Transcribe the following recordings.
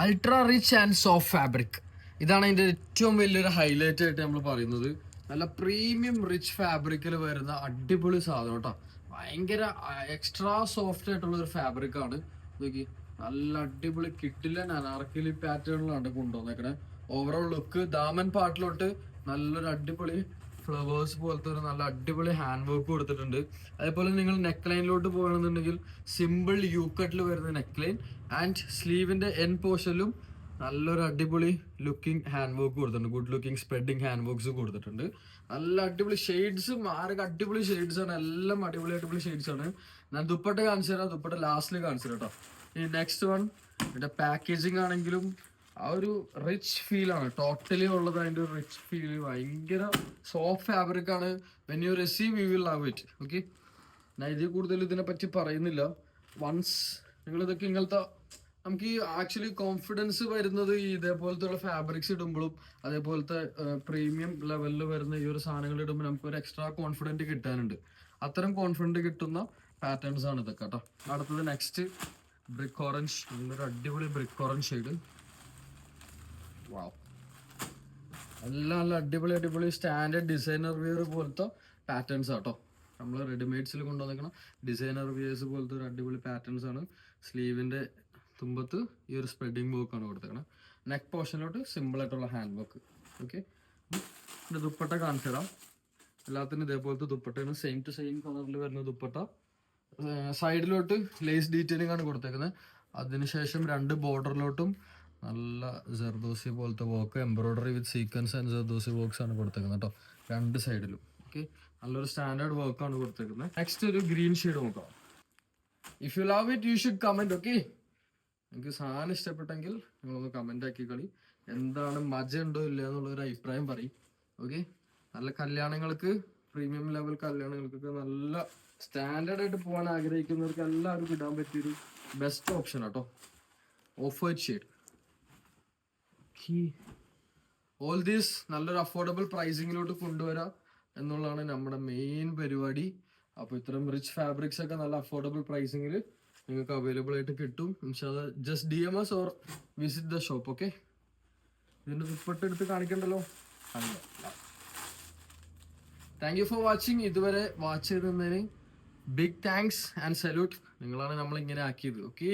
Ultra rich and soft fabric. ഇതാണ് അതിൻ്റെ ഏറ്റവും വലിയൊരു ഹൈലൈറ്റ് ആയിട്ട് നമ്മൾ പറയുന്നത്. നല്ല പ്രീമിയം റിച്ച് ഫാബ്രിക്കിൽ വരുന്ന അടിപൊളി സാധനം കേട്ടോ. ഭയങ്കര എക്സ്ട്രാ സോഫ്റ്റ് ആയിട്ടുള്ള ഒരു ഫാബ്രിക് ആണ്. നോക്കി, നല്ല അടിപൊളി കിട്ടില്ല അനാർക്കലി പാറ്റേണിലാണ് കൊണ്ടുവന്നേക്കണേ. ഓവറോൾ ലുക്ക് ദാമൻ പാർട്ടിലോട്ട് നല്ലൊരു അടിപൊളി ഫ്ലവേഴ്സ് പോലത്തെ ഒരു നല്ല അടിപൊളി ഹാൻഡ് വർക്ക് കൊടുത്തിട്ടുണ്ട്. അതേപോലെ നിങ്ങൾ നെക്ക് ലൈനിലോട്ട് പോകണമെന്നുണ്ടെങ്കിൽ സിമ്പിൾ യു കട്ടിൽ വരുന്ന നെക്ക് ലൈൻ ആൻഡ് സ്ലീവിന്റെ എൻ പോർഷനിലും നല്ലൊരു അടിപൊളി ലുക്കിംഗ് ഹാൻഡ് വർക്ക് കൊടുത്തിട്ടുണ്ട്. Good looking spreading hand works കൊടുത്തിട്ടുണ്ട്. നല്ല അടിപൊളി ഷെയ്ഡ്സ്, ആരൊക്കെ അടിപൊളി ഷെയ്ഡ്സ് ആണ്, എല്ലാം അടിപൊളി ഷെയ്ഡ്സ് ആണ്. ഞാൻ ദുപ്പട്ട കാണിച്ചു തരാം, ദുപ്പട്ട ലാസ്റ്റിൽ കാണിച്ചു തരാം കേട്ടോ. ഈ നെക്സ്റ്റ് വൺ, ഇതിന്റെ പാക്കേജിങ് ആണെങ്കിലും ആ ഒരു റിച്ച് ഫീൽ ആണ് ടോട്ടലി ഉള്ളത്. അതിന്റെ ഒരു റിച്ച് ഫീൽ, ഭയങ്കര സോഫ്റ്റ് ഫാബ്രിക് ആണ്. When you receive you will love it. Okay, ഞാൻ ഇതിൽ കൂടുതൽ ഇതിനെ പറ്റി പറയുന്നില്ല. വൺസ് നിങ്ങൾ ഇതൊക്കെ ഇങ്ങനത്തെ നമുക്ക് ഈ ആക്ച്വലി കോൺഫിഡൻസ് വരുന്നത് ഈ ഇതേപോലത്തെ ഉള്ള ഫാബ്രിക്സ് ഇടുമ്പോഴും അതേപോലത്തെ പ്രീമിയം ലെവലിൽ വരുന്ന ഈ ഒരു സാധനങ്ങൾ ഇടുമ്പോൾ നമുക്ക് ഒരു എക്സ്ട്രാ കോൺഫിഡൻറ്റ് കിട്ടാനുണ്ട്. അത്തരം കോൺഫിഡൻറ്റ് കിട്ടുന്ന പാറ്റേൺസ് ആണ് ഇതൊക്കെ കേട്ടോ. അടുത്തത് നെക്സ്റ്റ് ബ്രിക്ക് ഓറഞ്ച്, നല്ലൊരു അടിപൊളി ബ്രിക്ക് ഓറഞ്ച് ഷെയ്ഡ്. വാവ്, എല്ലാം നല്ല അടിപൊളി സ്റ്റാൻഡേർഡ് ഡിസൈനർ വിയർ പോലത്തെ പാറ്റേൺസ് ആട്ടോ. നമ്മൾ റെഡിമെയ്ഡ്സിൽ കൊണ്ടുവന്നിരിക്കണം ഡിസൈനർ വിയേഴ്സ് പോലത്തെ ഒരു അടിപൊളി പാറ്റേൺസ് ആണ്. സ്ലീവിന്റെ തുമ്പത്ത് ഈ ഒരു സ്പ്രെഡിങ് വർക്ക് ആണ് കൊടുത്തേക്കണം. നെക്ക് പോർഷനിലോട്ട് സിമ്പിൾ ആയിട്ടുള്ള ഹാൻഡ് വർക്ക്. ഓക്കെ, ദുപ്പട്ട കാണിച്ചു തരാം. എല്ലാത്തിനും ഇതേപോലത്തെ ദുപ്പട്ടയാണ്, സെയിം ടു സെയിം കളറിൽ വരുന്ന ദുപ്പട്ട. സൈഡിലോട്ട് ലേസ് ഡീറ്റെയിലിംഗ് ആണ് കൊടുത്തേക്കുന്നത്. അതിനുശേഷം രണ്ട് ബോർഡറിലോട്ടും നല്ല ജർദോസി പോലത്തെ work, embroidery with sequence and zardozi works ആണ് കൊടുത്തേക്കുന്നത് കേട്ടോ, രണ്ട് സൈഡിലും. ഓക്കെ, നല്ലൊരു സ്റ്റാൻഡേർഡ് വർക്കാണ് കൊടുത്തേക്കുന്നത്. നെക്സ്റ്റ് ഒരു ഗ്രീൻ ഷെയ്ഡ് നോക്കാം. If you love it you should comment. Okay, നിങ്ങൾക്ക് സാധനം ഇഷ്ടപ്പെട്ടെങ്കിൽ നിങ്ങളൊന്ന് കമന്റ് ആക്കി കളി. എന്താണ് മജ ഉണ്ടോ ഇല്ല എന്നുള്ളൊരു അഭിപ്രായം പറയും. ഓക്കെ, നല്ല കല്യാണങ്ങൾക്ക്, പ്രീമിയം ലെവൽ കല്യാണങ്ങൾക്കൊക്കെ നല്ല സ്റ്റാൻഡേർഡ് ആയിട്ട് പോകാൻ ആഗ്രഹിക്കുന്നവർക്ക് എല്ലാവർക്കും ഇടാൻ പറ്റിയൊരു ബെസ്റ്റ് ഓപ്ഷൻ ആട്ടോ. Of white shade. All these നല്ലൊരു അഫോർഡബിൾ പ്രൈസിങ്ങിലോട്ട് കൊണ്ടുവരാം എന്നുള്ളതാണ് നമ്മുടെ മെയിൻ പരിപാടി. അപ്പോൾ ഇത്തരം റിച്ച് ഫാബ്രിക്സ് ഒക്കെ നല്ല അഫോർഡബിൾ പ്രൈസിങ്ങിൽ നിങ്ങൾക്ക് അവൈലബിൾ ആയിട്ട് കിട്ടും. ഇൻഷാല്ലാ just DM us or visit the shop. Okay, ഇതിന്റെ ദുപ്പട്ട എടുത്ത് കാണിക്കണ്ടല്ലോ. Thank you for watching. ഇതുവരെ വാച്ച് ചെയ്തതിന് ബിഗ് താങ്ക്സ് ആൻഡ് സല്യൂട്ട്. നിങ്ങളാണ് നമ്മൾ ഇങ്ങനെ ആക്കിയത്. Okay,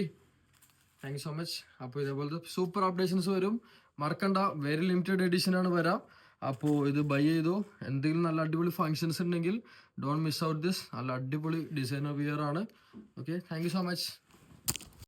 thank you so much. അപ്പോൾ ഇതേപോലത്തെ സൂപ്പർ അപ്ഡേഷൻസ് വരും, മറക്കണ്ട. വെരി ലിമിറ്റഡ് എഡിഷൻ ആണ് വരാം. അപ്പോൾ ഇത് ബൈ ചെയ്തോ. എന്തെങ്കിലും നല്ല അടിപൊളി ഫങ്ഷൻസ് ഉണ്ടെങ്കിൽ ഡോണ്ട് മിസ് ഔട്ട് ദിസ്. നല്ല അടിപൊളി ഡിസൈനർ വിയർ ആണ്. Okay, thank you so much.